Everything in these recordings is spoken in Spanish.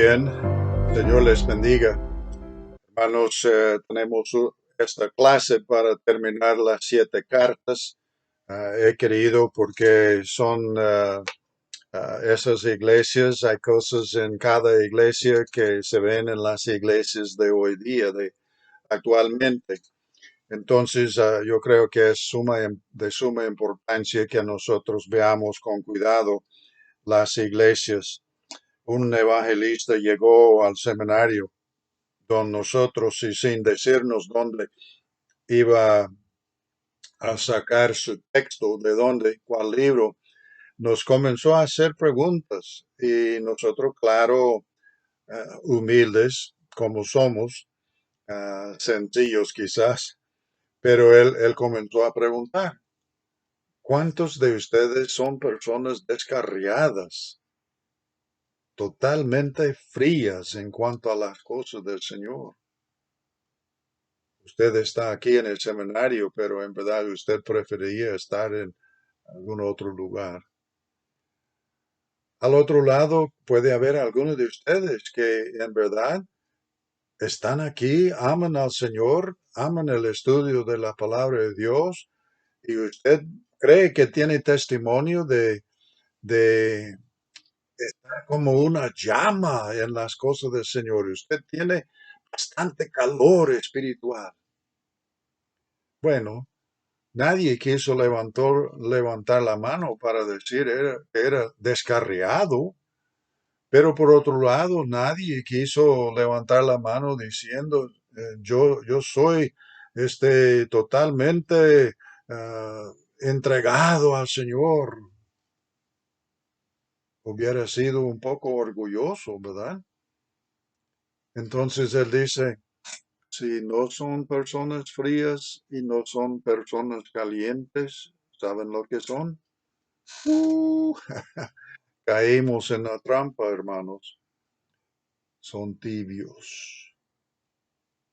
bien, Señor les bendiga. Hermanos, tenemos esta clase para terminar las 7 cartas. He querido porque son esas iglesias, hay cosas en cada iglesia que se ven en las iglesias de hoy día, de actualmente. Entonces, yo creo que es de suma importancia que nosotros veamos con cuidado las iglesias. Un evangelista llegó al seminario con nosotros y sin decirnos dónde iba a sacar su texto, de dónde, cuál libro, nos comenzó a hacer preguntas y nosotros, claro, humildes como somos, sencillos quizás, pero él comenzó a preguntar, ¿cuántos de ustedes son personas descarriadas, totalmente frías en cuanto a las cosas del Señor? Usted está aquí en el seminario, pero en verdad usted preferiría estar en algún otro lugar. Al otro lado, puede haber algunos de ustedes que en verdad están aquí, aman al Señor, aman el estudio de la palabra de Dios, y usted cree que tiene testimonio de estar como una llama en las cosas del Señor. Usted tiene bastante calor espiritual. Bueno, nadie quiso levantar la mano para decir que era descarriado, pero por otro lado, nadie quiso levantar la mano diciendo, yo soy totalmente entregado al Señor. Hubiera sido un poco orgulloso, ¿verdad? Entonces él dice, si no son personas frías y no son personas calientes, ¿saben lo que son? Uh, Caímos en la trampa, hermanos. Son tibios.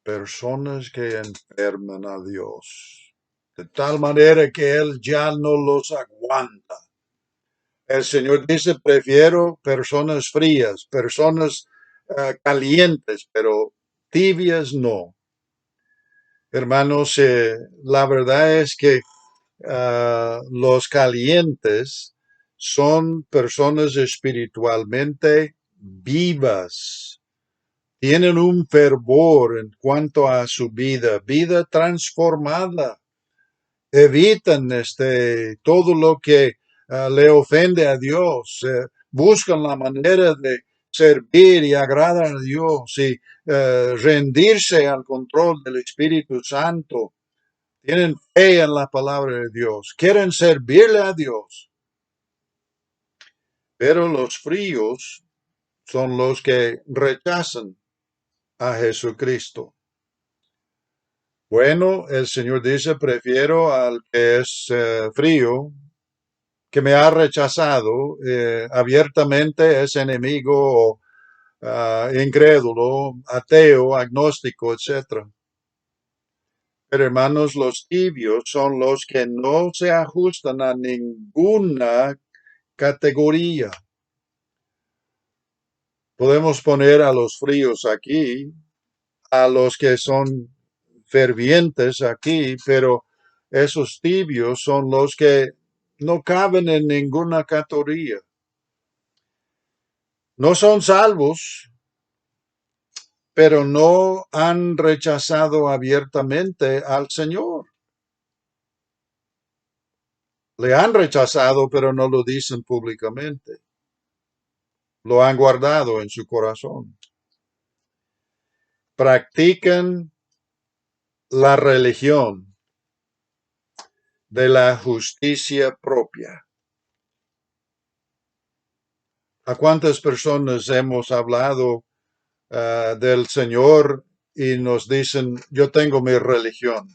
Personas que enferman a Dios. De tal manera que Él ya no los aguanta. El Señor dice, prefiero personas frías, personas calientes, pero tibias no. Hermanos, la verdad es que los calientes son personas espiritualmente vivas. Tienen un fervor en cuanto a su vida transformada. Evitan todo lo que le ofende a Dios. Buscan la manera de servir y agradar a Dios y rendirse al control del Espíritu Santo. Tienen fe en la palabra de Dios, quieren servirle a Dios. Pero los fríos son los que rechazan a Jesucristo. Bueno, el Señor dice, prefiero al que es frío, que me ha rechazado abiertamente, es enemigo, incrédulo, ateo, agnóstico, etc. Pero hermanos, los tibios son los que no se ajustan a ninguna categoría. Podemos poner a los fríos aquí, a los que son fervientes aquí, pero esos tibios son los que no caben en ninguna categoría. No son salvos, pero no han rechazado abiertamente al Señor. Le han rechazado, pero no lo dicen públicamente. Lo han guardado en su corazón. Practican la religión de la justicia propia. ¿A cuántas personas hemos hablado del Señor y nos dicen, yo tengo mi religión?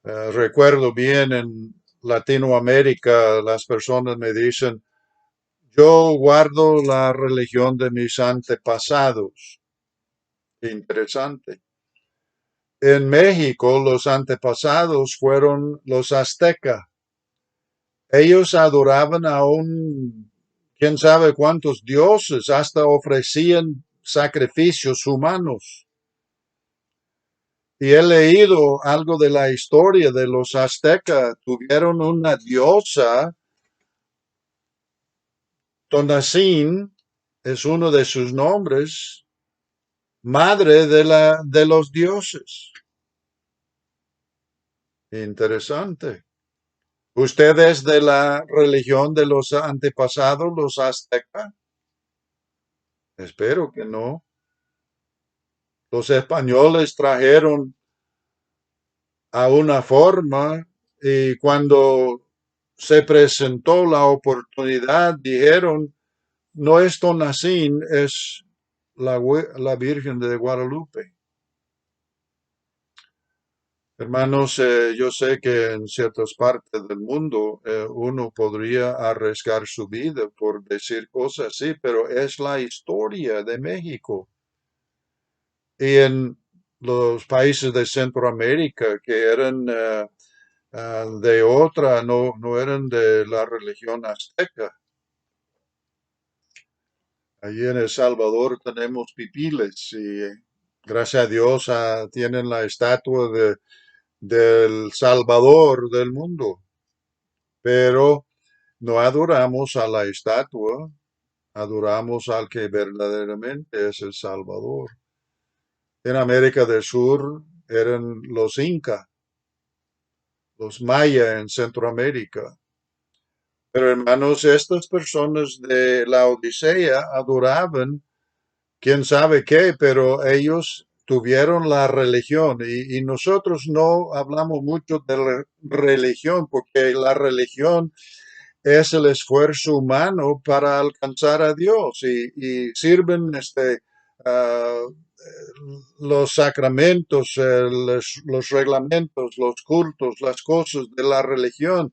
Recuerdo bien en Latinoamérica, las personas me dicen, yo guardo la religión de mis antepasados. Interesante. En México, los antepasados fueron los aztecas. Ellos adoraban a un quién sabe cuántos dioses, hasta ofrecían sacrificios humanos. Y he leído algo de la historia de los aztecas. Tuvieron una diosa, Tonacín es uno de sus nombres, madre de los dioses. Interesante. ¿Usted es de la religión de los antepasados, los aztecas? Espero que no. Los españoles trajeron a una forma y cuando se presentó la oportunidad dijeron, no es Tonacín, es la Virgen de Guadalupe. Hermanos, yo sé que en ciertas partes del mundo uno podría arriesgar su vida por decir cosas así, pero es la historia de México. Y en los países de Centroamérica que eran de otra, no eran de la religión azteca. Allí en El Salvador tenemos pipiles y gracias a Dios tienen la estatua del Salvador del mundo. Pero no adoramos a la estatua, adoramos al que verdaderamente es el Salvador. En América del Sur eran los incas, los mayas en Centroamérica. Pero hermanos, estas personas de la Odisea adoraban quién sabe qué, pero ellos tuvieron la religión y nosotros no hablamos mucho de la religión porque la religión es el esfuerzo humano para alcanzar a Dios y sirven ah, los sacramentos, los reglamentos, los cultos, las cosas de la religión.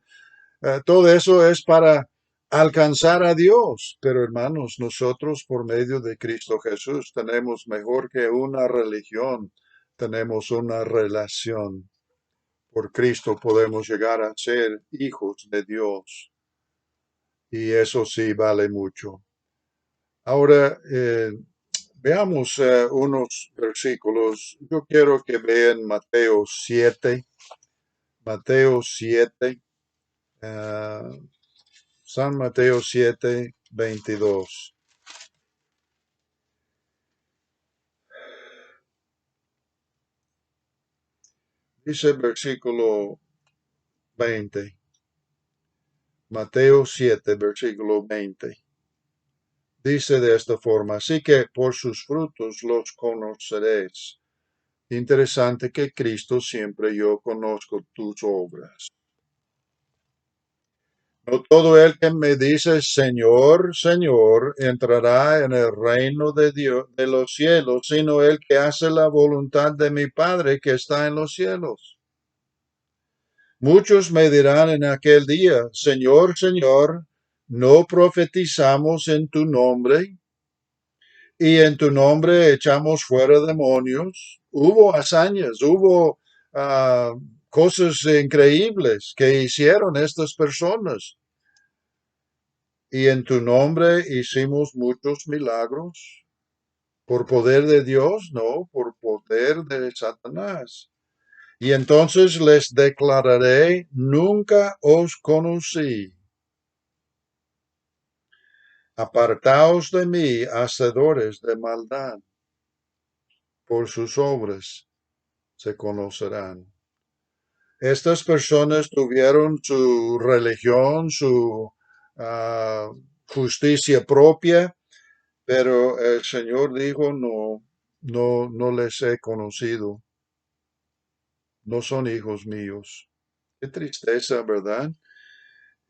Todo eso es para alcanzar a Dios. Pero hermanos, nosotros por medio de Cristo Jesús tenemos mejor que una religión, tenemos una relación. Por Cristo podemos llegar a ser hijos de Dios. Y eso sí vale mucho. Ahora, veamos unos versículos. Yo quiero que vean Mateo 7. Mateo 7. ah, San Mateo 7, 22. Dice el versículo 20. Mateo 7, versículo 20. Dice de esta forma, así que por sus frutos los conoceréis. Interesante que Cristo siempre yo conozco tus obras. No todo el que me dice Señor, Señor, entrará en el reino de Dios, de los cielos, sino el que hace la voluntad de mi Padre que está en los cielos. Muchos me dirán en aquel día, Señor, Señor, ¿no profetizamos en tu nombre? Y en tu nombre echamos fuera demonios. Hubo hazañas, hubo cosas increíbles que hicieron estas personas. Y en tu nombre hicimos muchos milagros. ¿Por poder de Dios? No, por poder de Satanás. Y entonces les declararé, nunca os conocí. Apartaos de mí, hacedores de maldad. Por sus obras se conocerán. Estas personas tuvieron su religión, su justicia propia, pero el Señor dijo, no les he conocido, no son hijos míos. Qué tristeza, ¿verdad?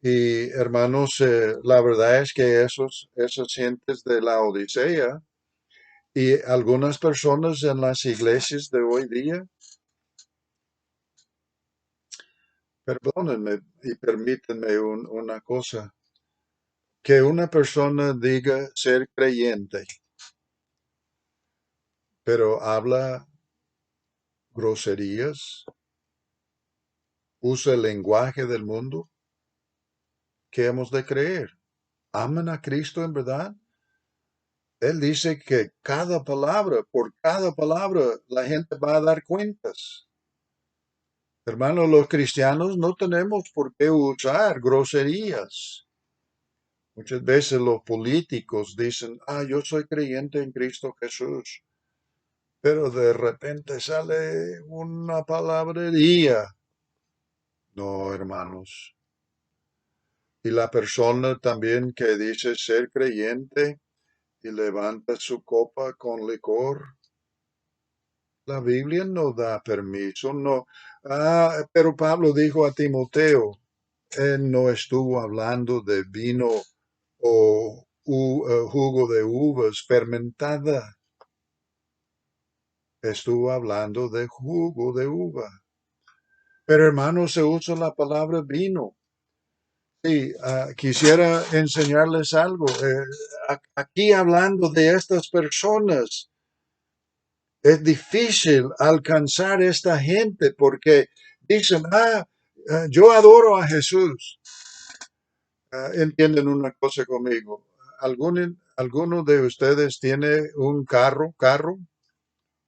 Y hermanos, la verdad es que esas gentes de la Odisea y algunas personas en las iglesias de hoy día, perdónenme y permítanme una cosa, que una persona diga ser creyente, pero habla groserías, usa el lenguaje del mundo, ¿qué hemos de creer? aman a Cristo en verdad? Él dice que cada palabra, por cada palabra, la gente va a dar cuentas. Hermanos, los cristianos no tenemos por qué usar groserías. Muchas veces los políticos dicen, yo soy creyente en Cristo Jesús, pero de repente sale una palabrería. No, hermanos. Y la persona también que dice ser creyente y levanta su copa con licor, la Biblia no da permiso, no. Pero Pablo dijo a Timoteo, él no estuvo hablando de vino o jugo de uvas fermentada, estuvo hablando de jugo de uva. Pero hermano, se usa la palabra vino. Sí, quisiera enseñarles algo. Aquí hablando de estas personas, es difícil alcanzar esta gente porque dicen, yo adoro a Jesús. Entienden una cosa conmigo. ¿Alguno de ustedes tiene un carro?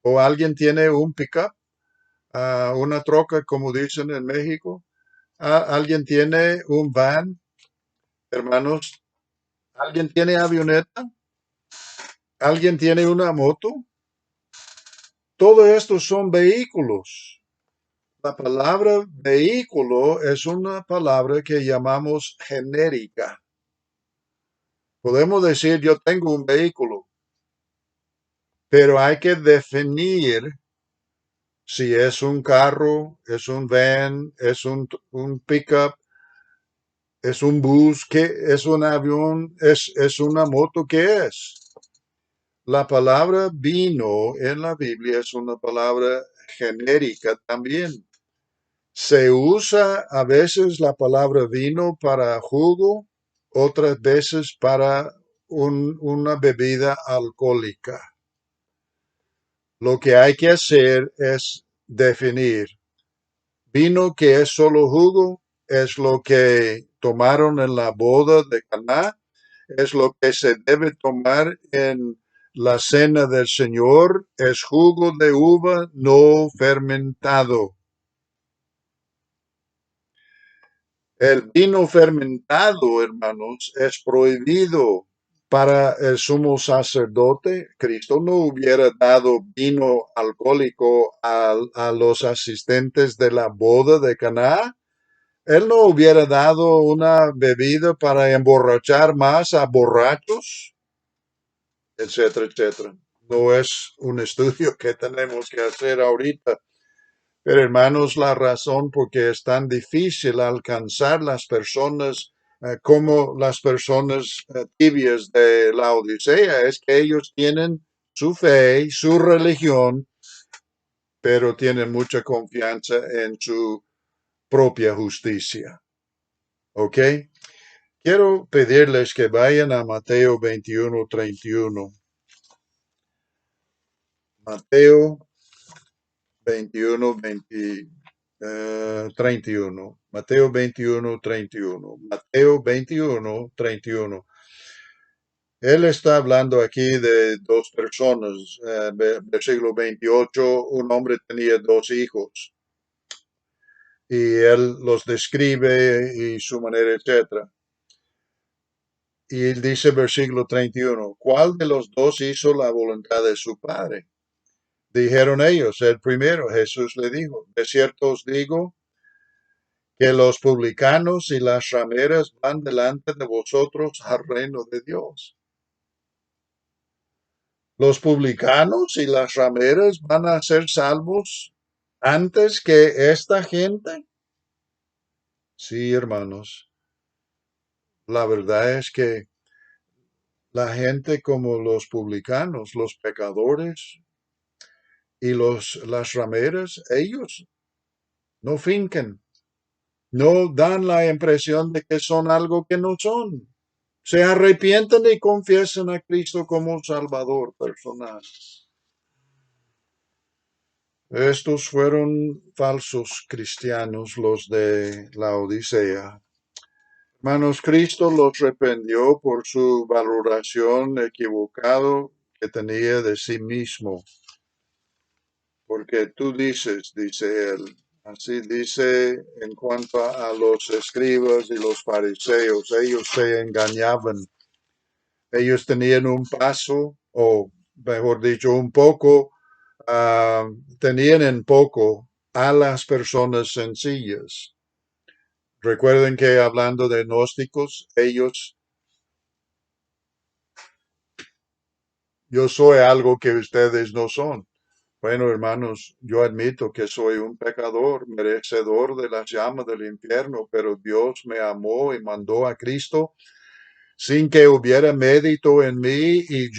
¿O alguien tiene un pickup? Una troca, como dicen en México. ¿Alguien tiene un van, hermanos? ¿Alguien tiene avioneta? ¿Alguien tiene una moto? Todo esto son vehículos. La palabra vehículo es una palabra que llamamos genérica. Podemos decir yo tengo un vehículo, pero hay que definir si es un carro, es un van, es un pickup, es un bus, ¿qué es un avión? ¿Es una moto? ¿Qué es? La palabra vino en la Biblia es una palabra genérica también. Se usa a veces la palabra vino para jugo, otras veces para una bebida alcohólica. Lo que hay que hacer es definir. Vino que es solo jugo es lo que tomaron en la boda de Caná, es lo que se debe tomar en la cena del Señor, es jugo de uva no fermentado. El vino fermentado, hermanos, es prohibido para el sumo sacerdote. Cristo no hubiera dado vino alcohólico a los asistentes de la boda de Caná. Él no hubiera dado una bebida para emborrachar más a borrachos, etcétera, etcétera. No es un estudio que tenemos que hacer ahorita. Pero hermanos, la razón por qué es tan difícil alcanzar las personas como las personas tibias de la Odisea es que ellos tienen su fe, su religión, pero tienen mucha confianza en su propia justicia. ¿Ok? Quiero pedirles que vayan a Mateo 21:31. Mateo 31. Mateo 21:31. Mateo 21:31. Él está hablando aquí de dos personas. Versículo 28, un hombre tenía dos hijos y él los describe y su manera, etcétera. Y él dice versículo 31, ¿cuál de los dos hizo la voluntad de su padre? Dijeron ellos, el primero. Jesús le dijo, de cierto os digo que los publicanos y las rameras van delante de vosotros al reino de Dios. Los publicanos y las rameras van a ser salvos antes que esta gente. Sí, hermanos, la verdad es que la gente como los publicanos, los pecadores y las rameras, ellos no finquen, no dan la impresión de que son algo que no son. Se arrepienten y confiesan a Cristo como Salvador personal. Estos fueron falsos cristianos, los de la Odisea. Hermanos, Cristo los reprendió por su valoración equivocado que tenía de sí mismo, porque tú dices, dice él, así dice en cuanto a los escribas y los fariseos, ellos se engañaban, ellos tenían un paso, o mejor dicho, un poco, tenían en poco a las personas sencillas. Recuerden que hablando de gnósticos, ellos, yo soy algo que ustedes no son. Bueno, hermanos, yo admito que soy un pecador, merecedor de las llamas del infierno, pero Dios me amó y mandó a Cristo sin que hubiera mérito en mí y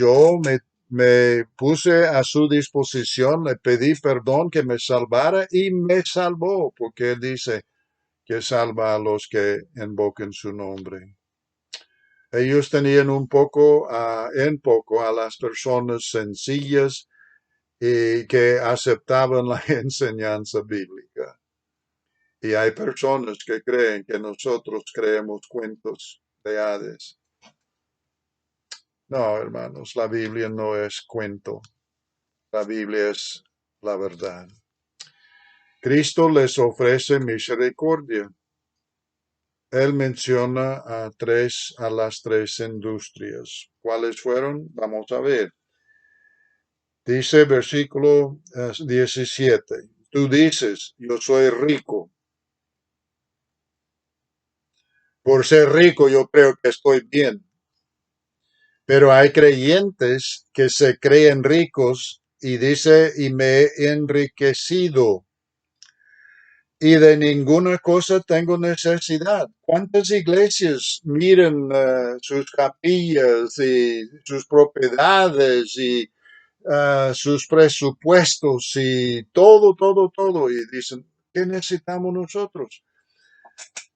me puse a su disposición, le pedí perdón que me salvara y me salvó, porque él dice que salva a los que invoquen su nombre. Ellos tenían un poco, en poco, a las personas sencillas y que aceptaban la enseñanza bíblica. Y hay personas que creen que nosotros creemos cuentos de hadas. No, hermanos, la Biblia no es cuento, la Biblia es la verdad. Cristo les ofrece misericordia. Él menciona a las tres industrias. ¿Cuáles fueron? Vamos a ver. Dice versículo 17. Tú dices, yo soy rico. Por ser rico yo creo que estoy bien. Pero hay creyentes que se creen ricos y dice, y me he enriquecido y de ninguna cosa tengo necesidad. ¿Cuántas iglesias miran sus capillas y sus propiedades y sus presupuestos y todo y dicen, ¿qué necesitamos nosotros?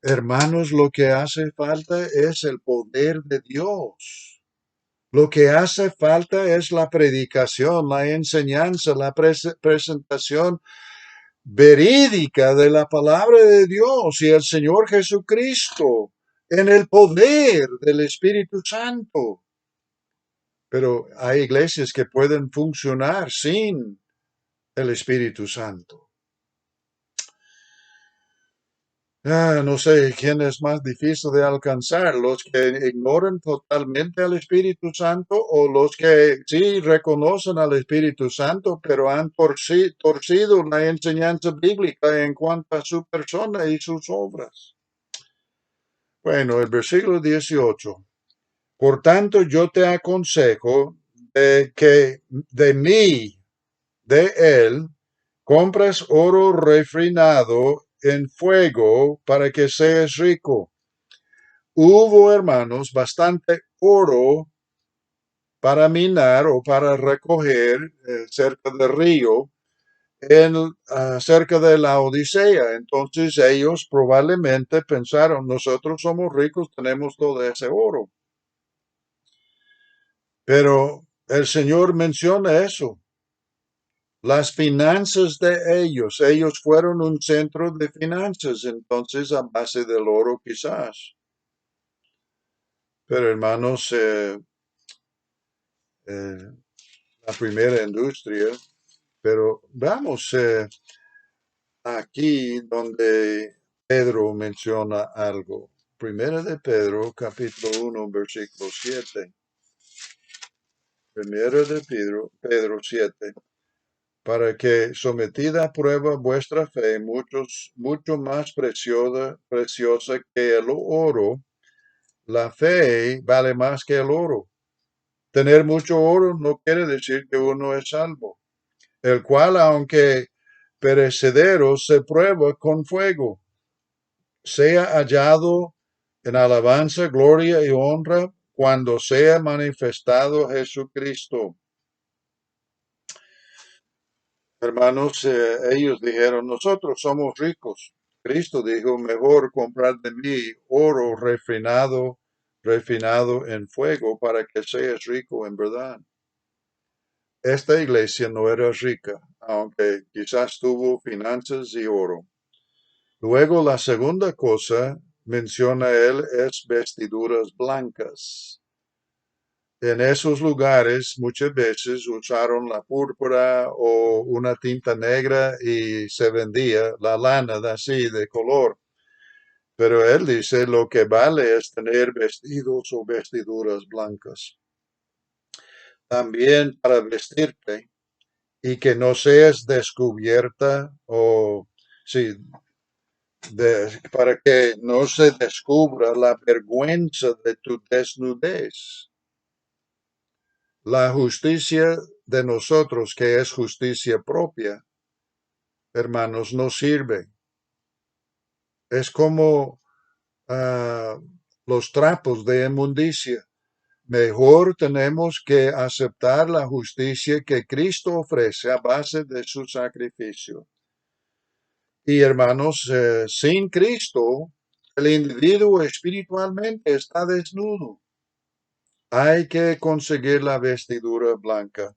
Hermanos, lo que hace falta es el poder de Dios. Lo que hace falta es la predicación, la enseñanza, la presentación verídica de la palabra de Dios y el Señor Jesucristo en el poder del Espíritu Santo. Pero hay iglesias que pueden funcionar sin el Espíritu Santo. No sé quién es más difícil de alcanzar, los que ignoran totalmente al Espíritu Santo o los que sí reconocen al Espíritu Santo, pero han torcido la enseñanza bíblica en cuanto a su persona y sus obras. Bueno, el versículo 18. Por tanto, yo te aconsejo que de mí, de él, compras oro refinado en fuego para que seas rico. Hubo, hermanos, bastante oro para minar o para recoger cerca del río, cerca de la Odisea. Entonces ellos probablemente pensaron, nosotros somos ricos, tenemos todo ese oro. Pero el Señor menciona eso. Las finanzas de ellos fueron un centro de finanzas, entonces a base del oro quizás. Pero hermanos, la primera industria, pero vamos aquí donde Pedro menciona algo. Primera de Pedro, capítulo 1, versículo 7. Primera de Pedro 7. Para que sometida a prueba vuestra fe, mucho más preciosa que el oro, la fe vale más que el oro. Tener mucho oro no quiere decir que uno es salvo, el cual, aunque perecedero, se prueba con fuego, sea hallado en alabanza, gloria y honra cuando sea manifestado Jesucristo. Hermanos, ellos dijeron, nosotros somos ricos. Cristo dijo, mejor comprar de mí oro refinado en fuego para que seas rico en verdad. Esta iglesia no era rica, aunque quizás tuvo finanzas y oro. Luego, la segunda cosa menciona él es vestiduras blancas. En esos lugares muchas veces usaron la púrpura o una tinta negra y se vendía la lana de así de color. Pero él dice lo que vale es tener vestidos o vestiduras blancas. También para vestirte y que no seas descubierta o sí, para que no se descubra la vergüenza de tu desnudez. La justicia de nosotros, que es justicia propia, hermanos, no sirve. Es como los trapos de inmundicia. Mejor tenemos que aceptar la justicia que Cristo ofrece a base de su sacrificio. Y hermanos, sin Cristo, el individuo espiritualmente está desnudo. Hay que conseguir la vestidura blanca.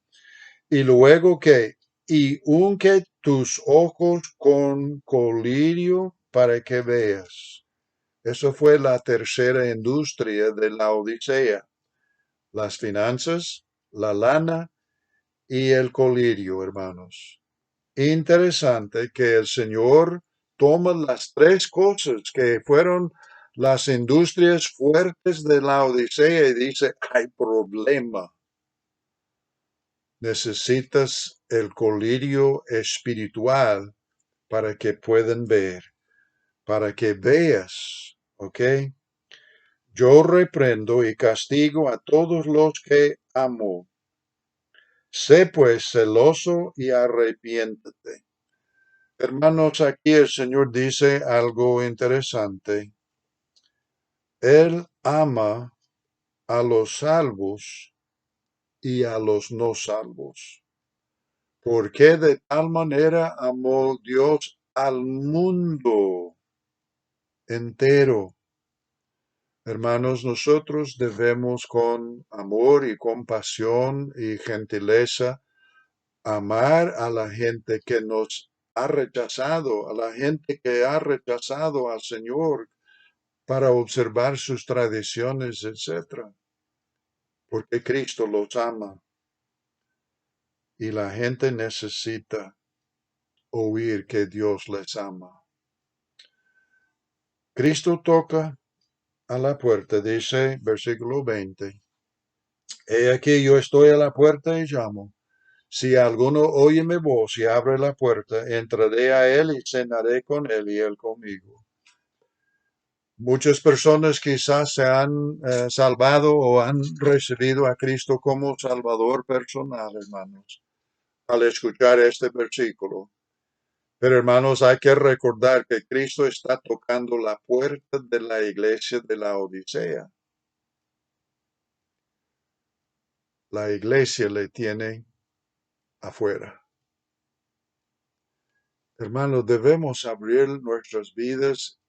Y luego que, y unge tus ojos con colirio para que veas. Eso fue la tercera industria de la Odisea. Las finanzas, la lana y el colirio, hermanos. Interesante que el Señor toma las tres cosas que fueron las industrias fuertes de la Odisea y dice, hay problema. Necesitas el colirio espiritual para que puedan ver, para que veas, ¿ok? Yo reprendo y castigo a todos los que amo. Sé pues celoso y arrepiéntete. Hermanos, aquí el Señor dice algo interesante. Él ama a los salvos y a los no salvos. Porque de tal manera amó Dios al mundo entero. Hermanos, nosotros debemos con amor y compasión y gentileza amar a la gente que nos ha rechazado, a la gente que ha rechazado al Señor para observar sus tradiciones, etcétera, porque Cristo los ama y la gente necesita oír que Dios les ama. Cristo toca a la puerta, dice versículo 20. He aquí yo estoy a la puerta y llamo. Si alguno oye mi voz y abre la puerta, entraré a él y cenaré con él y él conmigo. Muchas personas quizás se han salvado o han recibido a Cristo como Salvador personal, hermanos, al escuchar este versículo. Pero hermanos, hay que recordar que Cristo está tocando la puerta de la iglesia de la Odisea. La iglesia le tiene afuera. Hermanos, debemos abrir nuestras vidas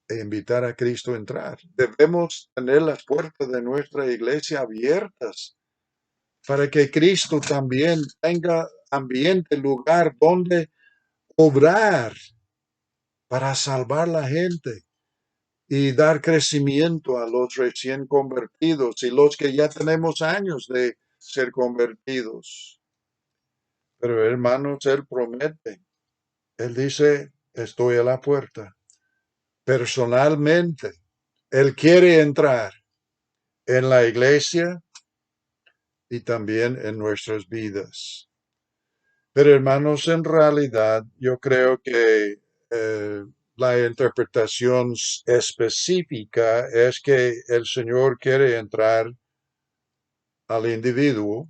e invitar a Cristo a entrar. Debemos tener las puertas de nuestra iglesia abiertas para que Cristo también tenga ambiente, lugar donde obrar para salvar la gente y dar crecimiento a los recién convertidos y los que ya tenemos años de ser convertidos. Pero hermanos, Él promete, Él dice, estoy a la puerta. Personalmente, Él quiere entrar en la iglesia y también en nuestras vidas. Pero hermanos, en realidad yo creo que la interpretación específica es que el Señor quiere entrar al individuo,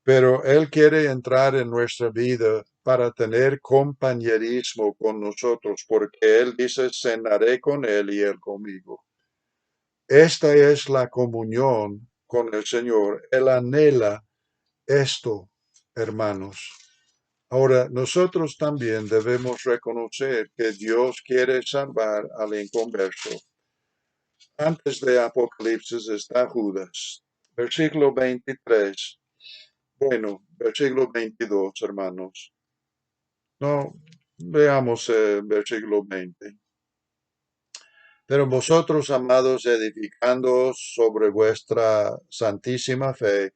pero Él quiere entrar en nuestra vida para tener compañerismo con nosotros, porque Él dice, cenaré con Él y Él conmigo. Esta es la comunión con el Señor. Él anhela esto, hermanos. Ahora, nosotros también debemos reconocer que Dios quiere salvar al inconverso. Antes de Apocalipsis está Judas. Versículo 23. Bueno, versículo 22, hermanos. No, veamos versículo 20. Pero vosotros, amados, edificándoos sobre vuestra santísima fe,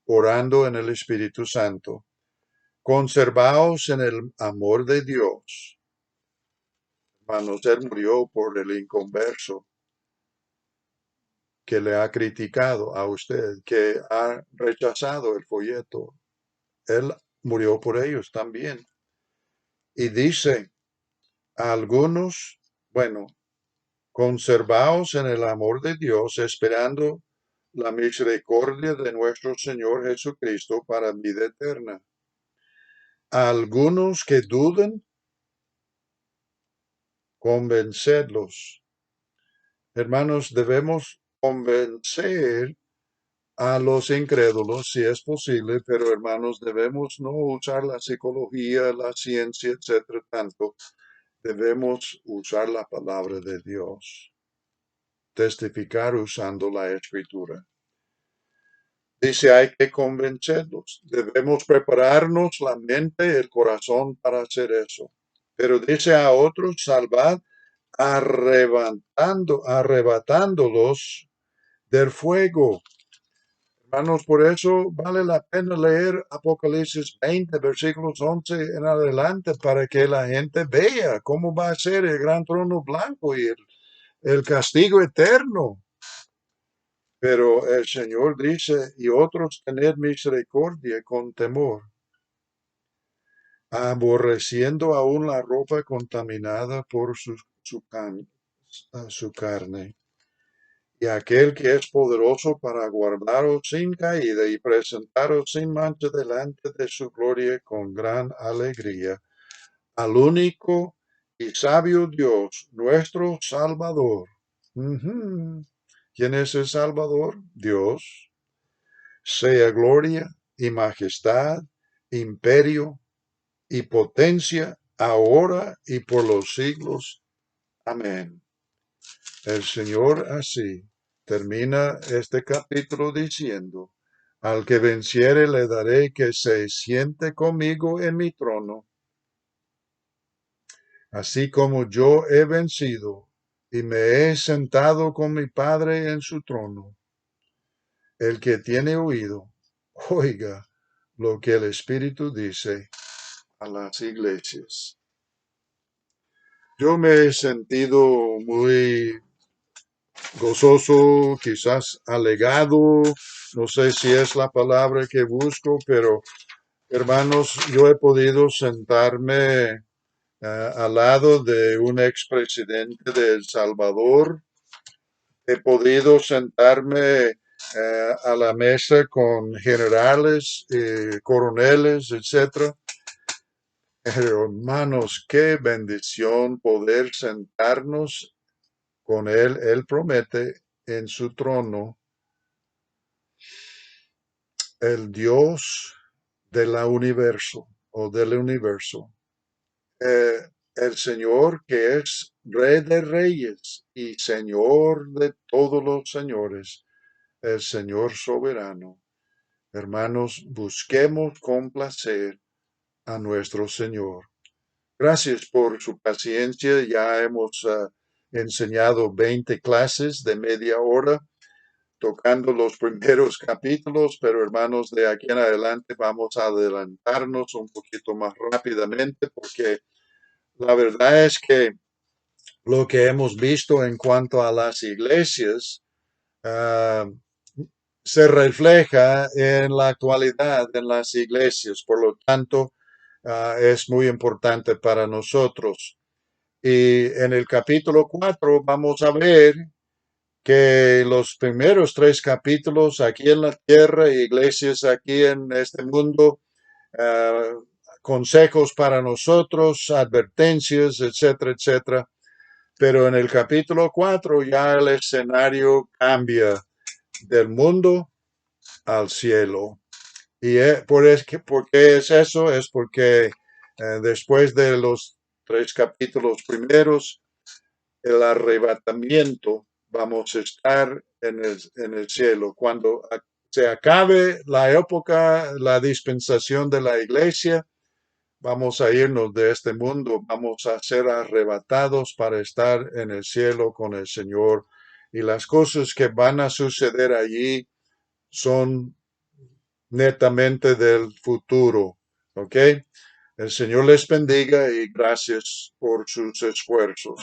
orando en el Espíritu Santo, conservaos en el amor de Dios. Hermanos, Él murió por el inconverso que le ha criticado a usted, que ha rechazado el folleto. Él murió por ellos también. Y dice a algunos, bueno, conservaos en el amor de Dios, esperando la misericordia de nuestro Señor Jesucristo para vida eterna. A algunos que duden, convencedlos. Hermanos, debemos convencer a los incrédulos si es posible, pero hermanos, debemos no usar la psicología, la ciencia, etcétera, tanto. Debemos usar la palabra de Dios, testificar usando la escritura. Dice, hay que convencerlos. Debemos prepararnos la mente, el corazón para hacer eso. Pero dice a otros, salvad arrebatándolos del fuego. Hermanos, por eso vale la pena leer Apocalipsis 20, versículos 11 en adelante, para que la gente vea cómo va a ser el gran trono blanco y el castigo eterno. Pero el Señor dice, y otros tened misericordia con temor, aborreciendo aún la ropa contaminada por su carne. Y aquel que es poderoso para guardaros sin caída y presentaros sin mancha delante de su gloria con gran alegría, al único y sabio Dios, nuestro Salvador. ¿Quién es el Salvador? Dios. Sea gloria y majestad, imperio y potencia, ahora y por los siglos. Amén. El Señor así termina este capítulo diciendo, al que venciere le daré que se siente conmigo en mi trono, así como yo he vencido y me he sentado con mi Padre en su trono. El que tiene oído, oiga lo que el Espíritu dice a las iglesias. Yo me he sentido muy gozoso, quizás alegado, no sé si es la palabra que busco, pero hermanos, yo he podido sentarme al lado de un expresidente de El Salvador, he podido sentarme a la mesa con generales, coroneles, etcétera. Hermanos, qué bendición poder sentarnos con Él. Él promete en su trono, el Dios del universo o del universo. El Señor que es Rey de Reyes y Señor de todos los señores, el Señor soberano. Hermanos, busquemos complacer a nuestro Señor. Gracias por su paciencia. Ya hemos enseñado 20 clases de media hora tocando los primeros capítulos, pero hermanos, de aquí en adelante vamos a adelantarnos un poquito más rápidamente porque la verdad es que lo que hemos visto en cuanto a las iglesias se refleja en la actualidad en las iglesias. Por lo tanto, es muy importante para nosotros. Y en el capítulo 4 vamos a ver que los primeros 3 capítulos aquí en la tierra, iglesias aquí en este mundo, consejos para nosotros, advertencias, etcétera, etcétera. Pero en el capítulo 4 ya el escenario cambia del mundo al cielo. ¿Y por qué es eso? Es porque después de los 3 capítulos primeros, el arrebatamiento, vamos a estar en el cielo. Cuando se acabe la época, la dispensación de la iglesia, vamos a irnos de este mundo, vamos a ser arrebatados para estar en el cielo con el Señor. Y las cosas que van a suceder allí son netamente del futuro. ¿Ok? El Señor les bendiga y gracias por sus esfuerzos.